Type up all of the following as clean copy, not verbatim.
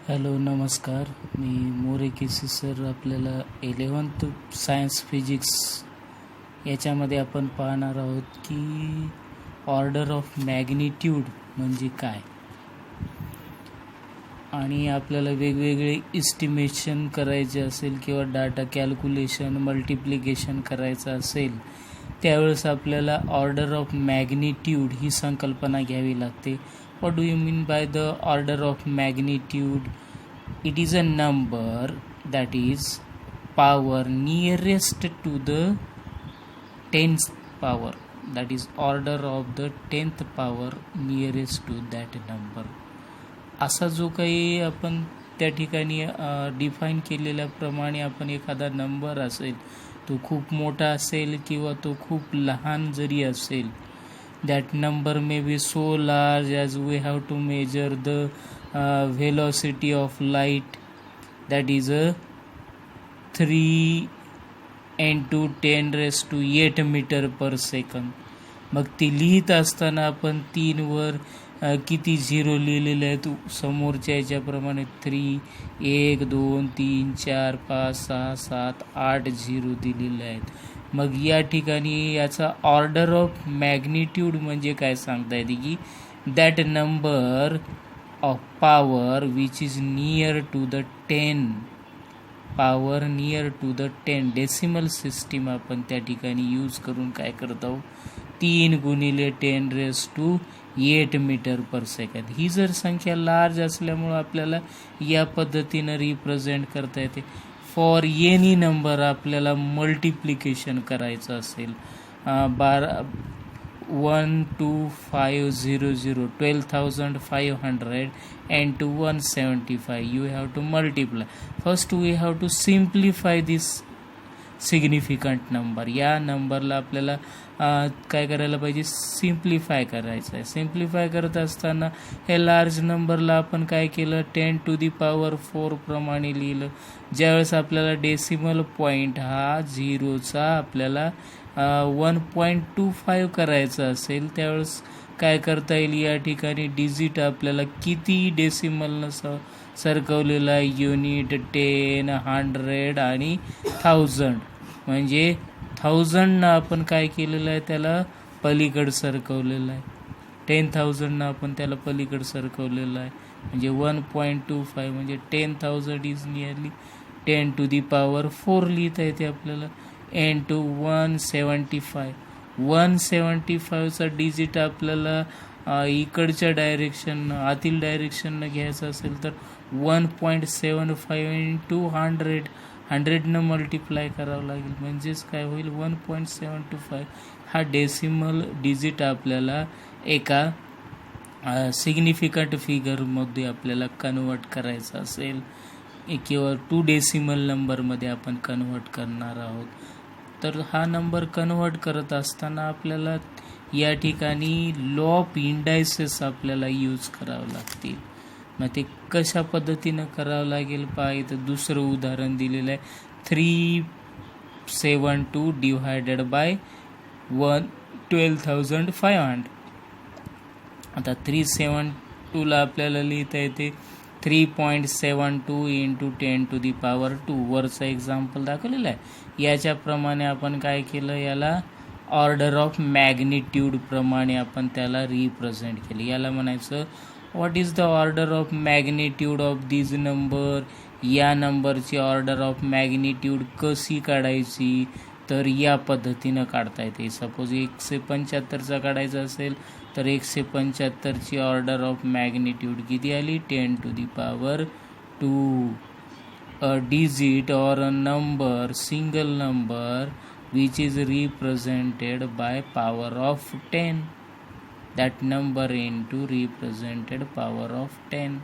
Hello नमस्कार. मी मोरे केसी sir. आपल्याला 11th science physics याच्यामध्ये आपण पाहणार आहोत की ऑर्डर ऑफ मॅग्निट्यूड म्हणजे काय, आणि आपल्याला वेगवेगळे इस्टिमेशन करायचे असेल किंवा डाटा कॅल्क्युलेशन मल्टिप्लिकेशन करायचं असेल त्यावेळेस आपल्याला ऑर्डर ऑफ मॅग्निट्यूड ही संकल्पना घ्यावी लागते. What do you mean by the order of magnitude? It is a number that is power nearest to the 10th power, that is order of the 10th power nearest to that number. असा जो काही आपण त्या ठिकाणी define केलेल्याप्रमाणे आपण एखादा number असेल तो खूप मोठा असेल किंवा तो खूप लहान जरी असेल, that number may be so large as we have to measure the velocity of light, that is a 3 into 10 raised to 8 meter per second. मग ती लिहित असताना आपण 3 वर किती झिरो लिहिलेले आहेत समोरच्या याच्याप्रमाणे 3, 1, 2, 3, 4, 5, 6, 7, 8 झिरो दिलेले आहेत. मग या ठिकाणी याचा ऑर्डर ऑफ मॅग्निट्यूड म्हणजे काय सांगता येते की that number of power which is near to the 10 power near to the 10 decimal system आपण त्या ठिकाणी यूज करून काय करत आहोत, 3 गुणिले 10 रेस टू 8 मीटर पर सेकंद. ही जर संख्या लार्ज असल्यामुळं आपल्याला या पद्धतीनं रिप्रेझेंट करता येते. फॉर एनी नंबर आपल्याला मल्टिप्लिकेशन करायचं असेल 12,500 12,500 and to 175, you have to multiply. First we have to simplify this significant number. या नंबरला आपल्याला काय करायला पाहिजे, सिम्प्लिफाय करायचं आहे. सिम्प्लिफाय करत असताना हे लार्ज नंबरला आपण काय केलं, 10 to the power 4 प्रमाणे लिहिलं. ज्यावेळेस आपल्याला डेसिमल पॉईंट हा झिरोचा आपल्याला 1.25 करायचा असेल त्यावेळेस काय करता येईल, या ठिकाणी डिजिट आपल्याला किती डेसिमलनं सरकवलेला आहे, युनिट, 10, 100 आणि 1000. म्हणजे 1000नं आपण काय केलेलं आहे, त्याला पलीकडं सरकवलेलं आहे. 10,000नं आपण त्याला पलीकडं सरकवलेलं आहे. म्हणजे 1.25 म्हणजे 10,000 is nearly 10 to the power 4 लिहिता येते आपल्याला. N to 175. 175चा डिजिट आपल्याला इकडच्या डायरेक्शन आतील डायरेक्शननं घ्यायचं असेल तर 1.75 इंटू 100नं मल्टिप्लाय करावं लागेल. म्हणजेच काय होईल, 1.75 हा डेसिमल डिजिट आपल्याला एका सिग्निफिकंट फिगरमध्ये आपल्याला कन्वर्ट करायचं असेल किंवा 2 डेसिमल नंबरमध्ये आपण कन्वर्ट करणार आहोत, तर हा नंबर कन्वर्ट करत असताना आपल्याला या ठिकाणी लॉ ऑफ इंडायसेस आपल्याला यूज करावं लागतील. मग ते कशा पद्धतीनं करावं लागेल पहा. इथं दुसरं उदाहरण दिलेलं आहे, 372 डिवायडेड बाय 12,500. आता 372ला आपल्याला लिहिता येते 3.72 इंटू 10 to the power 2. वरचं एक्झाम्पल दाखवलेलं आहे. याच्याप्रमाणे आपण काय केलं, याला ऑर्डर ऑफ मॅग्निट्यूड प्रमाणे आपण त्याला रिप्रेझेंट केलं. याला म्हणायचं what is the order of magnitude of this number. या नंबरची ऑर्डर ऑफ मॅग्निट्यूड कशी काढायची, तर या पद्धतीनं काढता येते. सपोज 175चा काढायचा असेल तर 175ची ऑर्डर ऑफ मॅग्निट्यूड किती आली, 10 to the power 2. A digit or a number, single number which is represented by power of 10. That number into represented power of 10.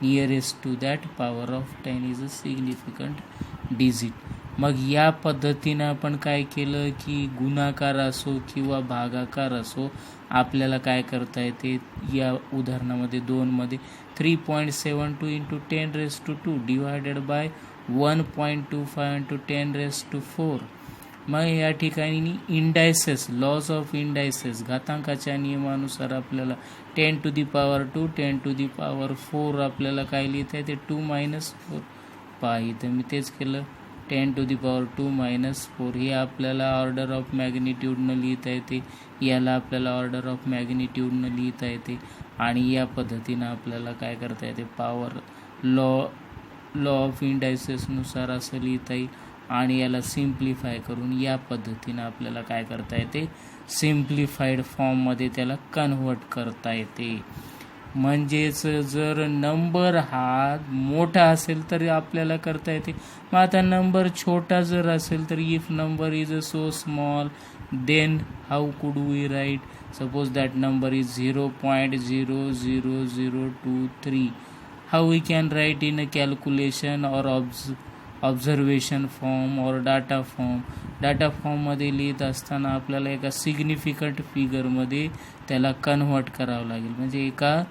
Nearest to that power of 10 is a significant digit. मग या पद्धतीनं आपण काय केलं की गुणाकार असो किंवा भागाकार असो आपल्याला काय करता येते. या उदाहरणामध्ये 2मध्ये 3.72 into 10 raise to 2 divided by 1.25 into 10 raise to 4. मग या ठिकाणी इंडायसेस, लॉज ऑफ इंडायसेस, घातांकाच्या नियमानुसार आपल्याला 10 to the power 2, 10 to the power 4 आपल्याला काय लिहिता येते, 2 - 4. पहा इथं मी तेच केलं, 10 to the power 2 - 4. हे आपल्याला ऑर्डर ऑफ मॅग्निट्यूडनं लिहिता येते, याला आपल्याला ऑर्डर ऑफ मॅग्निट्यूडनं लिहिता येते, आणि या पद्धतीनं आपल्याला काय करता येते, पॉवर लॉ ऑफ इंडायसेसनुसार असं लिहिता येईल, आणि याला सिम्प्लिफाय करून या पद्धतीनं आपल्याला काय करता येते, सिम्प्लिफाईड फॉर्ममध्ये त्याला कन्व्हर्ट करता येते. म्हणजेच जर नंबर हा मोठा असेल तर आपल्याला करता येते. मग आता नंबर छोटा जर असेल तर if number is so small then how could we write, suppose that number is 0.00023. How we can write in a calculation or observation form or data form. Data फॉर्ममध्ये लिहित असताना आपल्याला एका सिग्निफिकंट फिगरमध्ये त्याला कन्व्हर्ट करावं लागेल. म्हणजे एका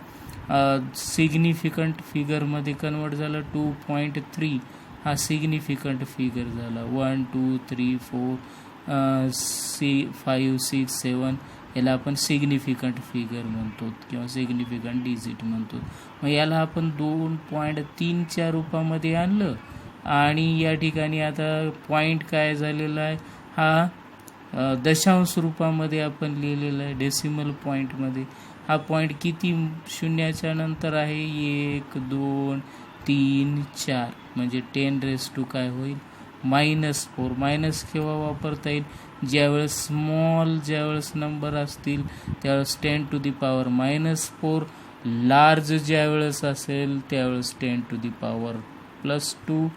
सिग्निफिकंट फिगरमध्ये कन्वर्ट झालं. 2.3 हा सिग्निफिकंट फिगर झाला. 1 2 3 4 5 6 7 याला आपण सिग्निफिकंट फिगर म्हणतो किंवा सिग्निफिकंट डिजिट म्हणतो. मग याला आपण 2.3च्या रूपामध्ये आणलं, आणि या ठिकाणी आता पॉईंट काय झालेला आहे, हा दशांश रूपामध्ये आपण लिहिलेला आहे, डेसिमल पॉईंटमध्ये. हा पॉईंट किती शून्याच्या नंतर आहे, 1 2 3 4, म्हणजे 10 काय होईल, -4. मायनस केव्हा वापरता येईल, ज्यावेळेस नंबर असतील त्यावेळेस 10 to the power -4. लार्ज ज्यावेळेस असेल त्यावेळेस 10 to the power +2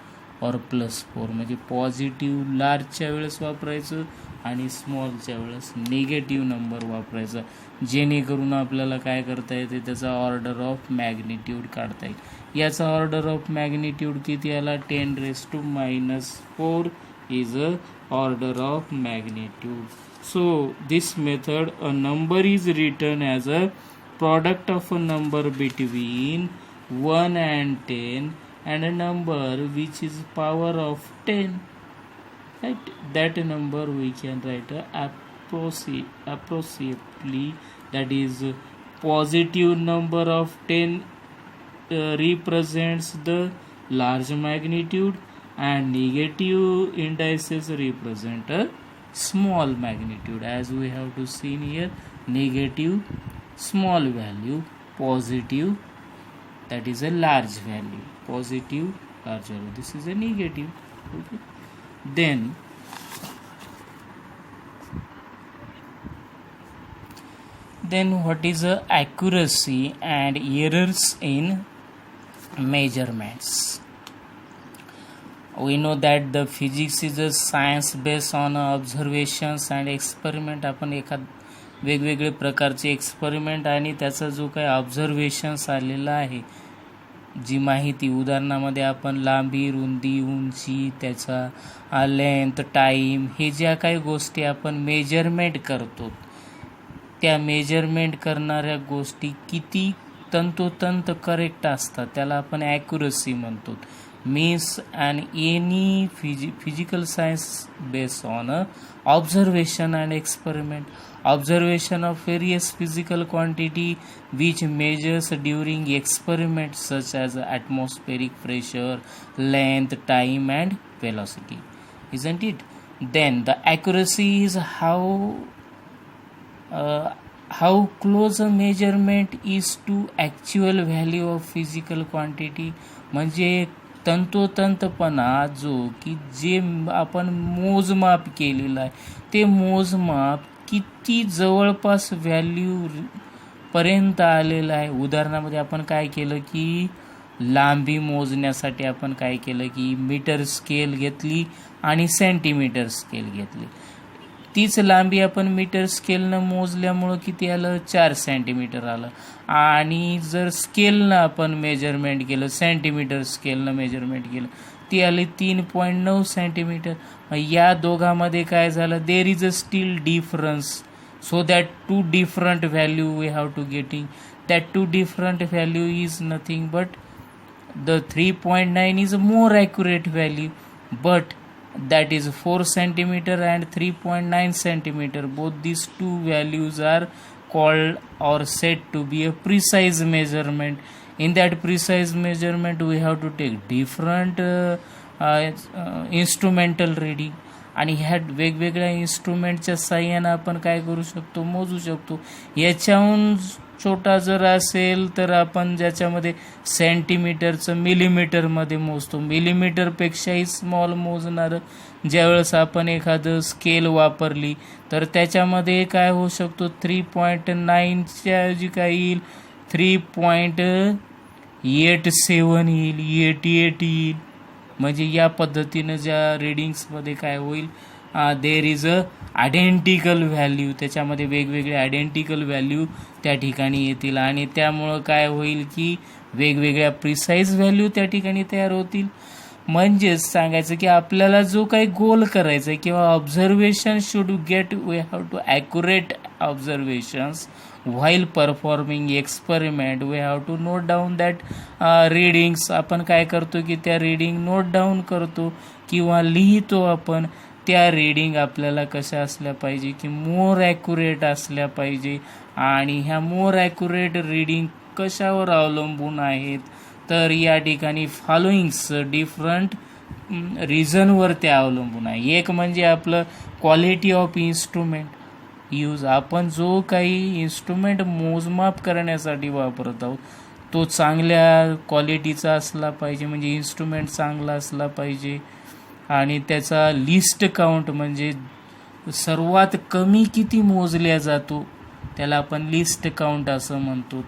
और +4. म्हणजे पॉझिटिव्ह लार्जच्या वेळेस वापरायचं आणि स्मॉलच्या वेळेस निगेटिव्ह नंबर वापरायचा, जेणेकरून आपल्याला काय करता येते, त्याचा ऑर्डर ऑफ मॅग्निट्यूड काढता येईल. याचा ऑर्डर ऑफ मॅग्निट्यूड किती आला, 10 - 4 is a order of magnitude. So this method, a number is written as a product of a number between 1 and 10 and a number which is power of 10, right? That number we can write approximately, that is positive number of 10 represents the large magnitude, and negative indices represent a small magnitude. As we have to see here, negative small value, positive that is a large value, positive large value, this is a negative. Okay, then what is a accuracy and errors in measurements? We know that the physics is a science based on observations and experiment. आपण वेगवेगळे प्रकारचे experiment आणि त्याचा जो काही observations आलेला आहे, जी माहिती, उदाहरणामध्ये आपण लांबी, रुंदी, उंची, त्याचा लेंथ, टाईम, हे ज्या काही गोष्टी आपण मेजरमेंट करतो, त्या मेजरमेंट करणाऱ्या गोष्टी किती तंतोतंत करेक्ट असतात त्याला आपण ॲक्युरसी म्हणतो. Means and any physical science based on observation and experiment. Observation of various physical quantity which measures during experiments such as atmospheric pressure, length, time and velocity, isn't it? Then the accuracy is how close a measurement is to actual value of physical quantity. म्हणजे तंतोतंतपणा जो की जे आपण मोजमाप केलेलं आहे ते मोजमाप किती जवळपास व्हॅल्यू पर्यंत आलेलं आहे. उदाहरणामध्ये आपण काय केलं की लांबी मोजण्यासाठी आपण काय केलं की मीटर स्केल घेतली आणि सेंटीमीटर स्केल घेतली. तीच लांबी आपण मीटर स्केलनं मोजल्यामुळं किती आलं, 4 सेंटीमीटर आलं. आणि जर स्केलनं आपण मेजरमेंट केलं, सेंटीमीटर स्केलनं मेजरमेंट केलं, ती आली 3.9 सेंटीमीटर. या दोघांमध्ये काय झालं, there is a still difference. So that 2 different value we have to getting. That 2 different value is nothing but the 3.9 is a more accurate value, but that is 4 centimeter and 3.9 centimeter. Both these two values are called or said to be a precise measurement. In that precise measurement we have to take different instrumental reading, आणि ह्या वेगवेगळ्या इन्स्ट्रुमेंटच्या साह्यानं आपण काय करू शकतो, मोजू शकतो. याच्याहून छोटा जर असेल तर आपण ज्याच्यामध्ये सेंटीमीटरचं मिलीमीटरमध्ये मोजतो, मिलीमीटरपेक्षाही स्मॉल मोजणारं ज्यावेळेस आपण एखादं स्केल वापरली तर त्याच्यामध्ये काय होऊ शकतो, 3.9च्या ऐवजी काय येईल, 3.87 येईल, 88 येईल. म्हणजे या पद्धतीनं ज्या रिडिंग्समध्ये काय होईल, देर इज अ आयडेंटिकल व्हॅल्यू, त्याच्यामध्ये वेगवेगळे आयडेंटिकल व्हॅल्यू त्या ठिकाणी येतील, आणि त्यामुळं काय होईल की वेगवेगळ्या प्रिसाईज व्हॅल्यू त्या ठिकाणी तयार होतील. म्हणजेच सांगायचं की आपल्याला जो काही गोल करायचा आहे किंवा observation should get, we have to accurate observations while performing experiment. We have to note down that readings. आपण काय करतो की त्या रीडिंग नोट डाऊन करतो किंवा लिहितो आपण. त्या रीडिंग आपल्याला कशा असल्या पाहिजे की मोर ॲक्युरेट असल्या पाहिजे. आणि ह्या मोर ॲक्युरेट रीडिंग कशावर अवलंबून आहेत, तर या ठिकाणी फॉलोइंग्स डिफरंट रिझनवर ते अवलंबून आहे. एक म्हणजे आपलं क्वालिटी ऑफ इन्स्ट्रुमेंट यूज, आपण जो काही इन्स्ट्रुमेंट मोजमाप करण्यासाठी वापरत आहोत तो चांगल्या क्वालिटीचा असला पाहिजे, म्हणजे इन्स्ट्रुमेंट चांगला असला पाहिजे. आणि त्याचा लिस्ट काउंट म्हणजे सर्वात कमी किती मोजल्या जातो त्याला आपण लिस्ट काउंट असं म्हणतो.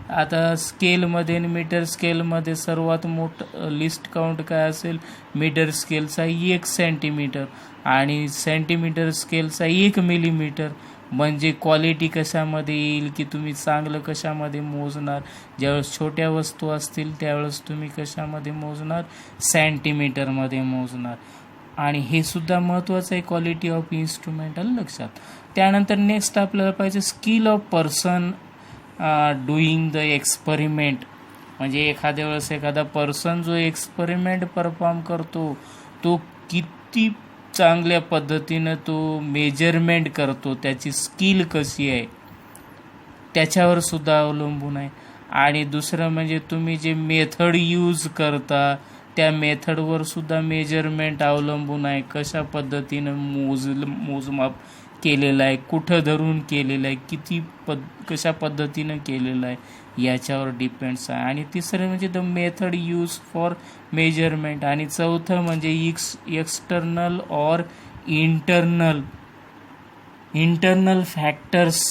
आता स्केलमध्ये आणि मीटर स्केलमध्ये सर्वात मोठं लिस्ट काउंट काय असेल, मीटर स्केलचा 1 सेंटीमीटर आणि सेंटीमीटर स्केलचा 1 मिलीमीटर. म्हणजे क्वालिटी कशामध्ये येईल की तुम्ही चांगलं कशामध्ये मोजणार, ज्यावेळेस छोट्या वस्तू असतील त्यावेळेस तुम्ही कशामध्ये मोजणार, सेंटीमीटरमध्ये मोजणार. आणि हे सुद्धा महत्त्वाचं आहे क्वालिटी ऑफ इन्स्ट्रुमेंट, लक्षात. त्यानंतर नेक्स्ट आपल्याला पाहिजे skill of person doing the experiment. म्हणजे एखाद्या वेळेस एखादा पर्सन जो एक्सपेरिमेंट परफॉर्म करतो तो किती चांगल्या पद्धतीनं तो मेजरमेंट करतो, त्याची स्किल कशी आहे त्याच्यावर सुद्धा अवलंबून आहे. आणि दुसरं म्हणजे तुम्ही जे मेथड यूज करता त्या मेथडवर सुद्धा मेजरमेंट अवलंबून आहे. कशा पद्धतीनं मोजमाप केलेलं आहे, कुठं धरून केलेलं आहे, कशा पद्धतीनं केलेलं आहे याच्यावर डिपेंड्स आहे. आणि तिसरं म्हणजे the method use for measurement. आणि चौथं म्हणजे external or internal factors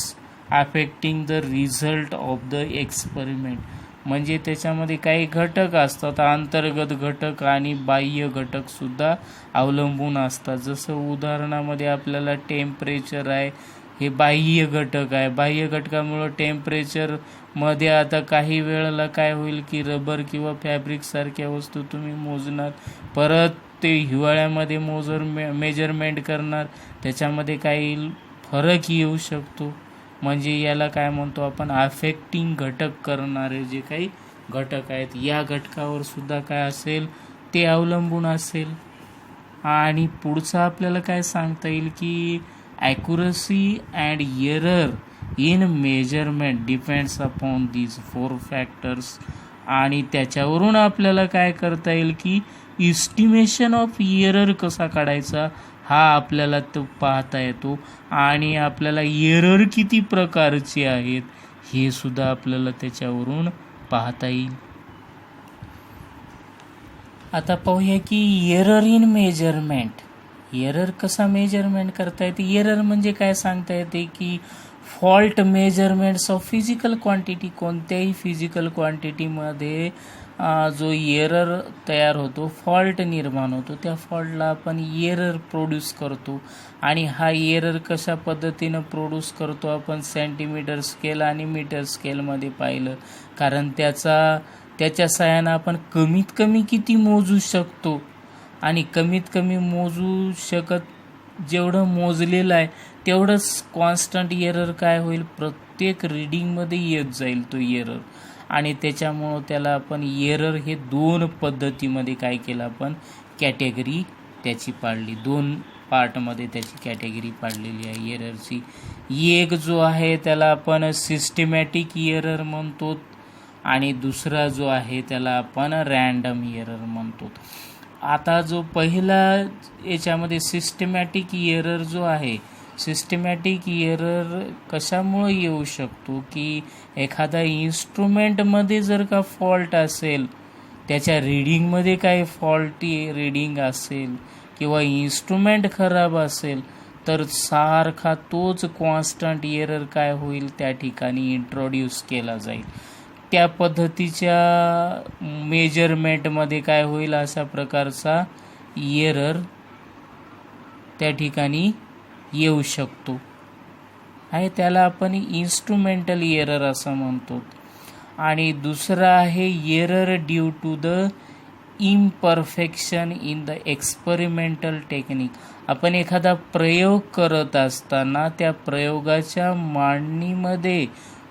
affecting the result of the experiment. म्हणजे त्याच्यामध्ये काही घटक असतात, अंतर्गत घटक आणि बाह्य घटक सुद्धा अवलंबून असतात. जसं उदाहरणामध्ये आपल्याला टेम्परेचर आहे, हे बाह्य घटक आहे. बाह्य घटकामुळं टेम्परेचरमध्ये आता काही वेळेला काय होईल की रबर किंवा फॅब्रिक सारख्या वस्तू तुम्ही मोजणार, परत ते हिवाळ्यामध्ये मेजरमेंट करणार, त्याच्यामध्ये काही फरक येऊ शकतो. म्हणजे याला काय म्हणतो आपण, अफेक्टिंग घटक करणारे जे काही घटक आहेत या घटकावर सुद्धा काय असेल ते अवलंबून असेल. आणि पुढचं आपल्याला काय सांगता येईल की accuracy and error in measurement depends upon these 4 factors. आणि त्याच्यावरून आपल्याला काय करता येईल की इस्टिमेशन ऑफ एरर कसा काढायचा हा आपल्याला तो पाहता येतो. आणि आपल्याला एरर किती प्रकारचे आहेत हे सुद्धा आपल्याला त्याच्यावरून पाहता येईल. आता पाहूया की एरर इन मेजरमेंट. एरर कसा मेजरमेंट करता येते. एरर म्हणजे काय सांगता येते की fault measurements of physical quantity. कोणत्याही फिजिकल क्वांटिटीमध्ये जो एरर तयार होतो, फॉल्ट निर्माण होतो, त्या फॉल्टला आपण एरर प्रोड्यूस करतो. आणि हा एरर कशा पद्धतीनं प्रोड्यूस करतो आपण सेंटीमीटर स्केल आणि मीटर स्केलमध्ये पाहिलं. कारण त्याच्या साहाय्यानं आपण कमीत कमी किती मोजू शकतो आणि कमीत कमी मोजू शकत जेवढं मोजलेलं आहे तेवढंच कॉन्स्टंट एरर काय होईल, प्रत्येक रीडिंगमध्ये येत जाईल तो एरर. आणि त्याच्यामुळं त्याला आपण एरर हे 2 पद्धतीमध्ये काय केलं आपण कॅटेगरी त्याची पाडली, 2 पार्टमध्ये त्याची कॅटेगरी पाडलेली आहे एररची. एक जो आहे त्याला आपण सिस्टमॅटिक एरर म्हणतो आणि दुसरा जो आहे त्याला आपण रॅन्डम एरर म्हणतो. आता जो पहिला याच्यामध्ये सिस्टमॅटिक एरर जो आहे, सिस्टमॅटिक एरर कशामुळे येऊ शकतो की एखादा इन्स्ट्रुमेंटमध्ये जर का फॉल्ट असेल, त्याच्या रीडिंगमध्ये काही फॉल्टी रीडिंग असेल किंवा इन्स्ट्रुमेंट खराब असेल, तर सारखा तोच कॉन्स्टंट एरर काय होईल त्या ठिकाणी इंट्रोड्यूस केला जाईल. त्या पद्धतीच्या मेजरमेंटमध्ये काय होईल, अशा प्रकारचा एरर त्या ठिकाणी येऊ शकतो आहे, त्याला आपण इन्स्ट्रुमेंटल एरर असं म्हणतो. आणि दुसरा आहे error due to the imperfection in the experimental technique. आपण एखादा प्रयोग करत असताना त्या प्रयोगाच्या मांडणीमध्ये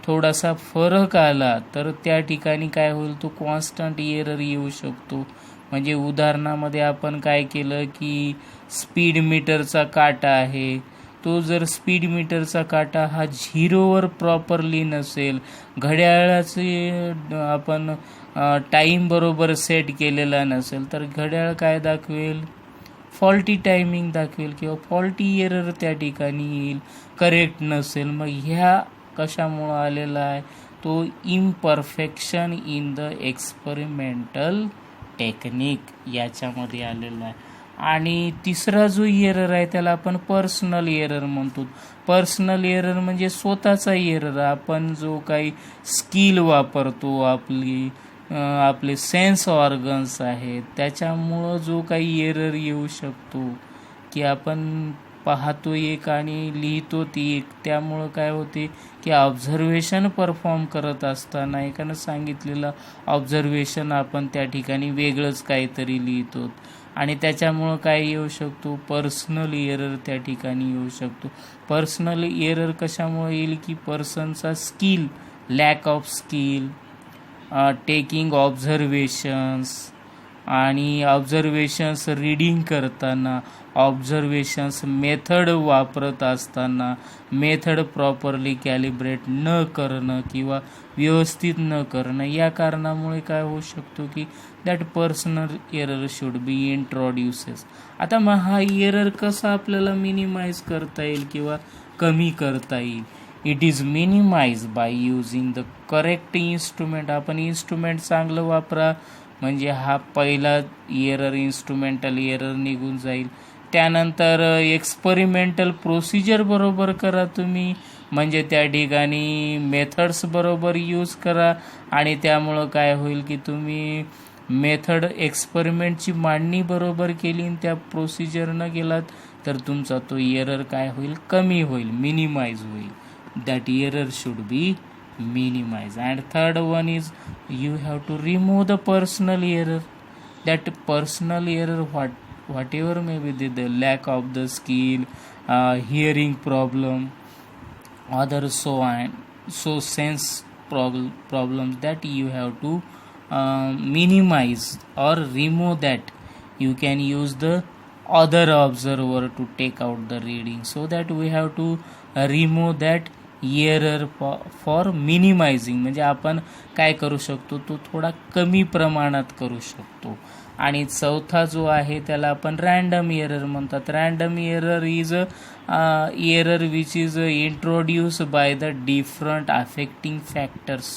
थोडासा फरक आला तर त्या ठिकाणी काय होईल, तो कॉन्स्टंट एरर येऊ शकतो. म्हणजे उदाहरणामध्ये आपण काय केलं की स्पीड मीटरचा काटा आहे, तो जर स्पीड मीटरचा काटा हा 0वर प्रॉपरली नसेल, घड्याळाचे आपण टाईम बरोबर सेट केलेला नसेल, तर घड्याळ काय दाखवेल, फॉल्टी टायमिंग दाखवेल किंवा फॉल्टी एरर त्या ठिकाणी येईल, करेक्ट नसेल. मग ह्या कशामुळं आलेला आहे, तो imperfection in the experimental technique याच्यामध्ये आलेला आहे. आणि तिसरा जो एरर आहे त्याला आपण पर्सनल एरर म्हणतो. पर्सनल एरर म्हणजे स्वतःचा एरर, आपण जो काही स्किल वापरतो, आपले सेन्स ऑर्गन्स आहेत, त्याच्यामुळं जो काही एरर येऊ शकतो की आपण पाहतो एक आणि लिहितो ती एक, त्यामुळं काय होते की ऑब्झर्वेशन परफॉर्म करत असताना एकानं सांगितलेलं ऑब्झर्वेशन आपण त्या ठिकाणी वेगळंच काहीतरी लिहितो आणि त्याच्यामुळं काय येऊ शकतो, पर्सनल एरर त्या ठिकाणी येऊ शकतो. पर्सनल एरर कशामुळे येईल की पर्सनचा skill, lack of skill, taking observations आणि ऑब्झर्वेशन्स रीडिंग करताना, ऑब्झर्वेशन्स मेथड वापरत असताना मेथड प्रॉपरली कॅलिब्रेट न करणं किंवा व्यवस्थित न करणं, या कारणामुळे काय होऊ शकतो की that personal error should be introduces. आता मग हा एरर कसा आपल्याला मिनिमाइज करता येईल किंवा कमी करता येईल? It is minimize by using the correct instrument. आपण इन्स्ट्रुमेंट चांगलं वापरा म्हणजे हा पहिला एरर, इन्स्ट्रुमेंटल एरर निघून जाईल. त्यानंतर एक्सपेरिमेंटल प्रोसिजर बरोबर करा तुम्ही, म्हणजे त्या ठिकाणी मेथड्स बरोबर यूज करा आणि त्यामुळं काय होईल की तुम्ही मेथड एक्सपेरिमेंटची मांडणी बरोबर केली आणि त्या प्रोसिजरनं गेलात तर तुमचा तो एरर काय होईल, कमी होईल, मिनिमाइज होईल. That error should B minimize. And third one is you have to remove the personal error. That personal error, whatever may be the lack of the skill, hearing problem, other so sense problems, that you have to minimize or remove that. You can use the other observer to take out the reading, so that we have to remove that error for minimising. म्हणजे आपण काय करू शकतो, तो थोडा कमी प्रमाणात करू शकतो. आणि चौथा जो आहे त्याला आपण रॅन्डम एरर म्हणतात. Random error is error which is introduce by the different affecting factors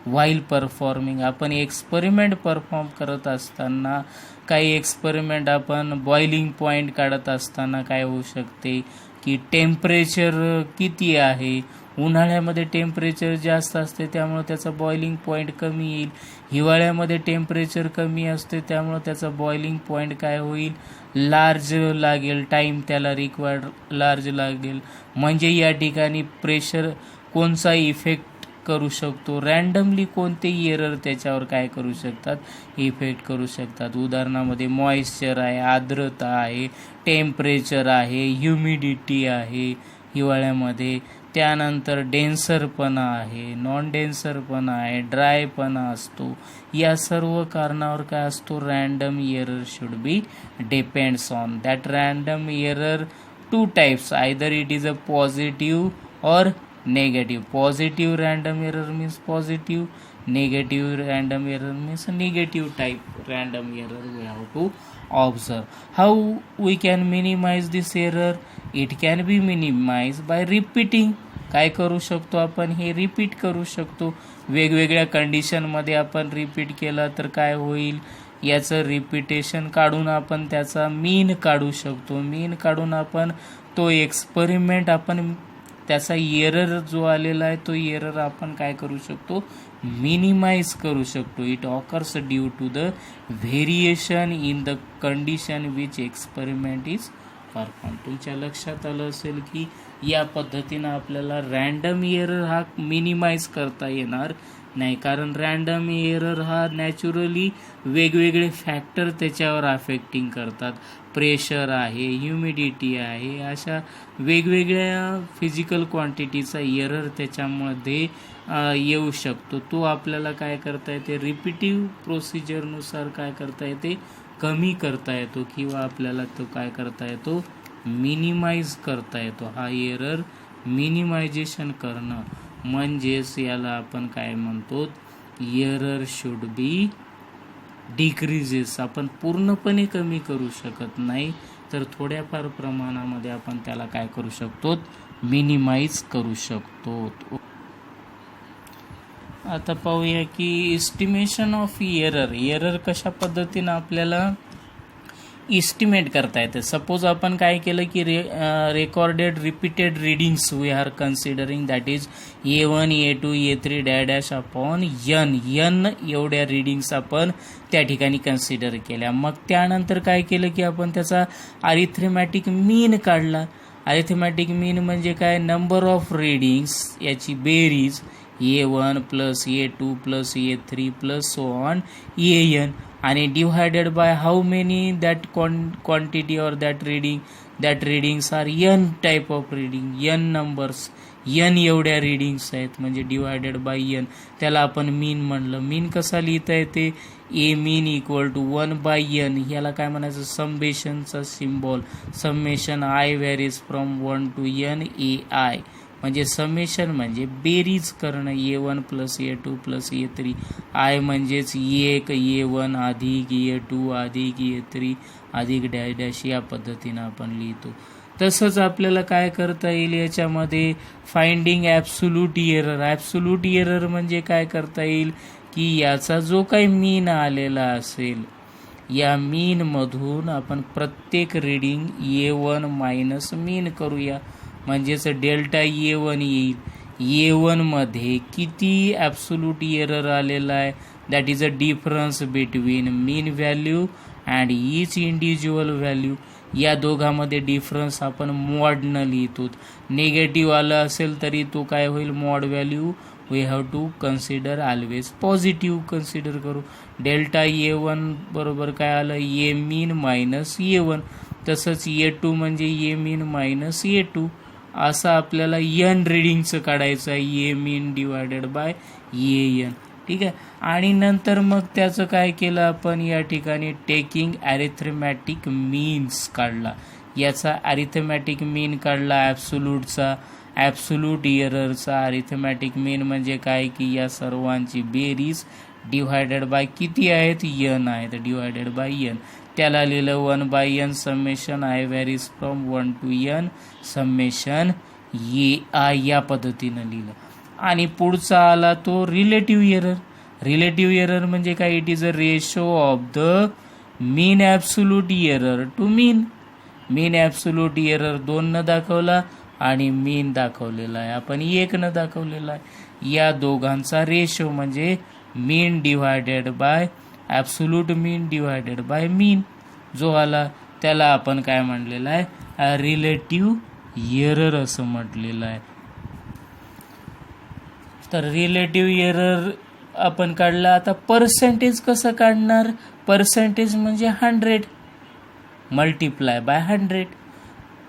while performing. आपण एक्सपेरिमेंट परफॉर्म करत असताना, काही एक्सपेरिमेंट आपण बॉइलिंग पॉईंट काढत असताना काय होऊ शकते की टेम्परेचर किती आहे, उन्हाळ्यामध्ये टेम्परेचर जास्त असते त्यामुळे त्याचा बॉइलिंग पॉईंट कमी येईल, हिवाळ्यामध्ये टेम्परेचर कमी असते त्यामुळे त्याचा बॉइलिंग पॉईंट काय होईल, लार्ज लागेल, टाईम त्याला रिक्वायर्ड लार्ज लागेल. म्हणजे या ठिकाणी प्रेशर कोणचा इफेक्ट करू शकतो, रॅन्डमली कोणतेही एरर त्याच्यावर काय करू शकतात, इफेक्ट करू शकतात. उदाहरणामध्ये मॉइश्चर आहे, आर्द्रता आहे, टेम्परेचर आहे, ह्युमिडिटी आहे हिवाळ्यामध्ये, त्यानंतर डेन्सरपणा आहे, नॉन डेन्सरपणा आहे, ड्रायपणा असतो. या सर्व कारणावर काय असतो, random error should B depends on that random error. Two types, either it is a positive और negative. Positive random error means positive, negative random error means negative type random error we have to observe. How we can minimize this error? It can be minimized by repeating. काय करू शकतो आपण, हे repeat करू शकतो. वेगवेगळ्या कंडिशनमध्ये आपण रिपीट केला तर काय होईल, याचं रिपिटेशन काढून आपण त्याचा मीन काढू शकतो. मीन काढून आपण तो एक्सपेरिमेंट, आपण त्याचा एरर जो आलेला आहे तो एरर आपण काय करू शकतो, मिनिमाइज करू शकतो. It occurs due to the variation in the condition which experiment is perform. तुमच्या लक्षात आलं असेल की या पद्धतीनं आपल्याला रँडम एरर हा मिनिमाइज करता येणार नाही, कारण रँडम एरर हा नॅचरली वेगवेगळे फॅक्टर त्याच्यावर अफेक्टिंग करतात. प्रेशर आहे, ह्युमिडिटी आहे, अशा वेगवेगळ्या फिजिकल क्वांटिटीचा एरर त्याच्यामध्ये येऊ शकतो. तो आपल्याला काय करता येते, रिपिटिव्ह प्रोसिजरनुसार काय करता येते, कमी करता येतो किंवा आपल्याला तो काय करता येतो, मिनिमाइज करता येतो. हा एरर मिनिमायझेशन करणं म्हणजेच याला आपण काय म्हणतो, एरर शुड बी डिक्रीजेस. आपण पूर्णपणे कमी करू शकत नाही, तर थोड्याफार प्रमाणामध्ये आपण त्याला काय करू शकतो, मिनिमाइज करू शकतो. आता पाहूया की एस्टिमेशन ऑफ एरर कशा पद्धतीनं आपल्याला इस्टिमेट करता येते. सपोज आपण काय केलं की recorded repeated readings we are considering, that is A1, A2, A3 dash upon n एवढ्या रीडिंग्स आपण त्या ठिकाणी कन्सिडर केल्या. मग त्यानंतर काय केलं की आपण त्याचा अरिथमॅटिक मीन काढला. अरिथमॅटिक मीन म्हणजे काय, नंबर ऑफ रीडिंग्स याची बेरीज A1 plus A2 plus A3 plus so on AN आणि divided by how many that quantity और that readings are n type of reading, n numbers, n एवढ्या रीडिंग्स आहेत म्हणजे डिवायडेड बाय n. त्याला आपण मीन म्हणलं. मीन कसा लिहिता येते, ए मीन इक्वल टू 1/n. ह्याला काय म्हणायचं, समेशनचा symbol. Summation I varies from 1 to n AI, म्हणजे समेशन म्हणजे बेरीज करणं, A1 plus A2 plus A3. I म्हणजेच 1 A1 अधिक A2 अधिक A3 अधिक डॅश डॅश, या पद्धतीनं आपण लिहितो. तसंच आपल्याला काय करता येईल याच्यामध्ये, finding absolute error. Absolute error म्हणजे काय करता येईल की याचा जो काही मीन आलेला असेल, या मीनमधून आपण प्रत्येक रीडिंग A1 मायनस मीन करूया, म्हणजेच डेल्टा A1 येईल. A1 मध्ये किती ॲब्सोल्यूट एरर आलेला आहे, that is a difference between mean value and each individual value. या दोघांमध्ये डिफरन्स आपण मॉडनं लिहितो. निगेटिव्ह आलं असेल तरी तो काय होईल, mod value we have to consider always positive consider करू. डेल्टा A1 बरोबर काय आलं, ए मीन मायनस A1. तसंच A2 म्हणजे ए मीन मायनस A2. असं आपल्याला n रीडिंगचं काढायचं आहे, ए मीन डिवायडेड बाय AN. ठीक आहे. आणि नंतर मग त्याचं काय केलं आपण, या ठिकाणी टेकिंग ॲरिथमॅटिक मीन्स काढला. याचा ॲरिथमॅटिक मीन काढला ॲब्सोल्यूटचा, ॲब्सोल्यूट एररचा. ॲरिथमॅटिक मीन म्हणजे काय की या सर्वांची बेरीज डिवायडेड बाय किती आहेत, n आहेत, डिवायडेड बाय n. त्याला लिहिलं 1/n summation I varies from 1 to n summation AI, या पद्धतीनं लिहिलं. आणि पुढचा आला तो रिलेटिव्ह एरर. रिलेटिव्ह एरर म्हणजे काय, it is a ratio of the mean absolute error to mean. Mean absolute error 2 दाखवला आणि मीन दाखवलेला आहे आपण 1 दाखवलेला आहे. या दोघांचा रेशो म्हणजे mean divided by absolute mean divided by mean जो आला, त्याला आपण काय म्हणलेलं आहे, रिलेटिव्ह एरर असं म्हटलेलं आहे. तर रिलेटिव्ह एरर आपण काढला. आता पर्सेंटेज कसं काढणार, पर्सेंटेज म्हणजे 100 मल्टिप्लाय बाय 100.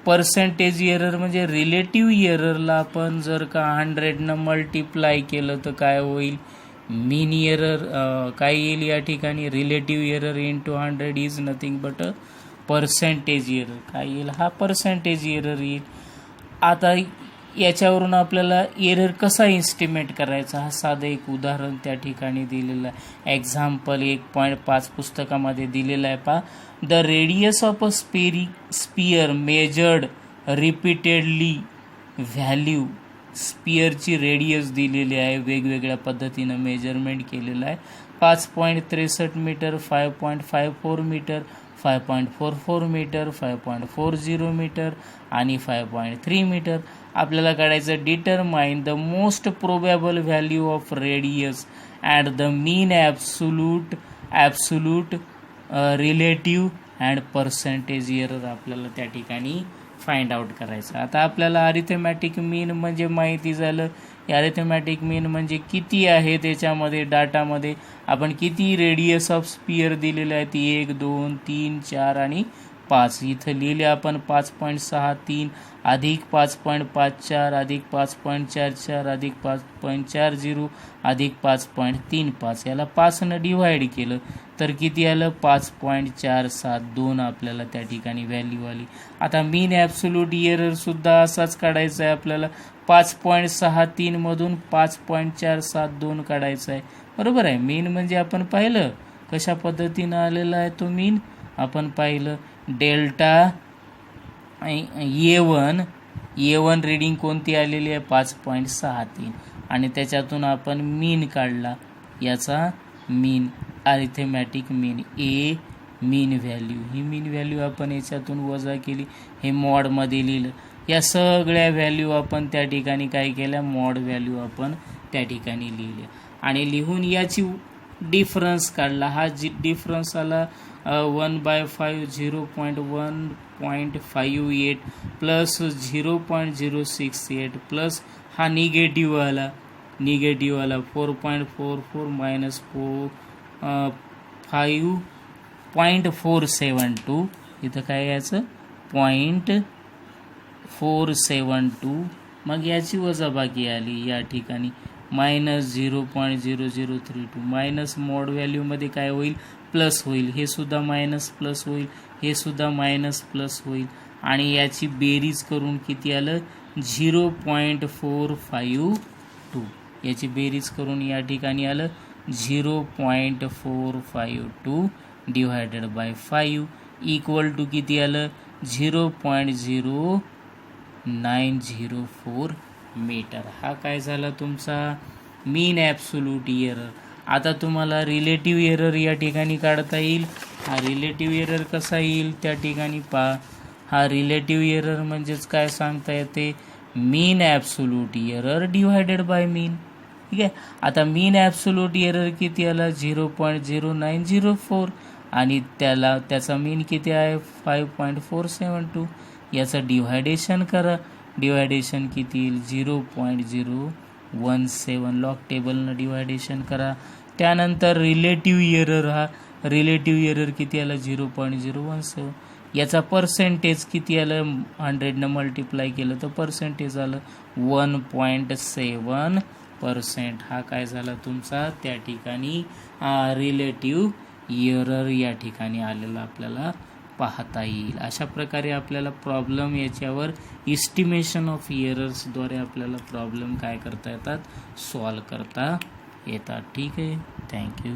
पर्सेंटेज एरर म्हणजे रिलेटिव्ह एररला आपण जर का 100 मल्टिप्लाय केलं तर काय होईल, मीन एरर काय येईल या ठिकाणी, relative error into 100 is nothing but a percentage error. काय येईल, हा पर्सेंटेज एरर येईल. आता याच्यावरून आपल्याला एरर कसा एस्टिमेट करायचा, हा साधं एक उदाहरण त्या ठिकाणी दिलेलं आहे. एक्झाम्पल 1.5 पुस्तकामध्ये दिलेलं आहे. पहा, the radius of a sphere measured repeatedly value. स्पियरची रेडियस दिलेली आहे, वेगवेगळ्या पद्धतीनं मेजरमेंट केलेलं आहे. 5.63 मीटर, 5.54 मीटर, 5.44 मीटर, 5.40 मीटर आणि 5.3 मीटर. आपल्याला काढायचं determine the most प्रोबॅबल value of radius and the mean absolute relative and percentage error आपल्याला त्या ठिकाणी फाइंड आउट करायचं. आता आपल्याला अरिथमॅटिक मीन म्हणजे माहिती झालं. अरिथमॅटिक मीन म्हणजे किती आहे त्याच्यामध्ये डाटामध्ये आपण किती रेडियस ऑफ स्पियर दिलेले आहे, ती 1, 2, 3, 4 आणि 5. इथं लिहिले आपण 5.63 अधिक 5.54 अधिक 5.44 अधिक 5.40 अधिक 5.35. याला 5नं डिव्हाइड केलं तर किती आलं, 5.472 आपल्याला त्या ठिकाणी व्हॅल्यू आली. आता मीन ॲब्सोल्यूट एरर सुद्धा असाच काढायचा आहे आपल्याला. 5.63 मधून 5.472 काढायचा आहे. बरोबर आहे. मीन म्हणजे आपण पाहिलं कशा पद्धतीनं आलेला आहे तो मीन, आपण पाहिलं डेल्टा ए1 रीडिंग कोणती आलेली आहे, 5.63 आणि त्याच्यातून आपण मीन काढला. याचा मीन अरिथमॅटिक मीन ए मीन व्हॅल्यू, ही मीन व्हॅल्यू आपण याच्यातून वजा केली, हे मॉडमध्ये लिहिलं. या सगळ्या व्हॅल्यू आपण त्या ठिकाणी काय केल्या, मॉड व्हॅल्यू आपण त्या ठिकाणी लिहिल्या आणि लिहून याची डिफरन्स काढला. हा डिफरन्स आला 1/5 0.1.58 प्लस 0.068 प्लस हा निगेटिव्ह आला 4.44 मायनस 5.472. इथं काय याचं 0.472. मग याची वजाबाकी आली या ठिकाणी मायनस 0.0032 मायनस मॉड व्हॅल्यूमध्ये काय होईल, प्लस होईल. हे सुद्धा मायनस प्लस होईल, हे सुद्धा मायनस प्लस होईल आणि याची बेरीज करून किती आलं, 0.452. याची बेरीज करून या ठिकाणी आलं 0.452 डिवायडेड बाय 5 इक्वल टू किती आलं, 0.0904 मीटर. हा काय झाला तुमचा मीन ॲब्सोल्यूट एरर. आता तुम्हाला रिलेटिव्ह एरर या ठिकाणी काढता येईल. हा रिलेटिव्ह एरर कसा येईल त्या ठिकाणी पहा. हा रिलेटिव्ह एरर म्हणजेच काय सांगता येते, मीन ॲब्सोल्यूट एरर डिवायडेड बाय मीन. ठीक आहे. आता मीन ॲब्सोल्यूट एरर किती आला, 0.0904 आणि त्याचा मीन किती आहे, 5.472. याचं डिव्हायडेशन करा. डिव्हायडेशन किती येईल, 0.017. लॉग टेबलनं डिव्हायडेशन करा. त्यानंतर रिलेटिव्ह एरर, हा रिलेटिव्ह एरर किती आला, 0.017. याचा पर्सेंटेज किती आलं, 100 मल्टिप्लाय केलं तर पर्सेंटेज आलं 1.7%. हा काय झाला तुमचा त्या ठिकाणी रिलेटिव्ह एरर या ठिकाणी आलेला आपल्याला पाहता येईल. अशा प्रकारे आपल्याला प्रॉब्लेम याच्यावर इस्टिमेशन ऑफ एरर्सद्वारे आपल्याला प्रॉब्लेम काय करता येतात, सॉल्व करता येतात. ठीक आहे. थँक्यू.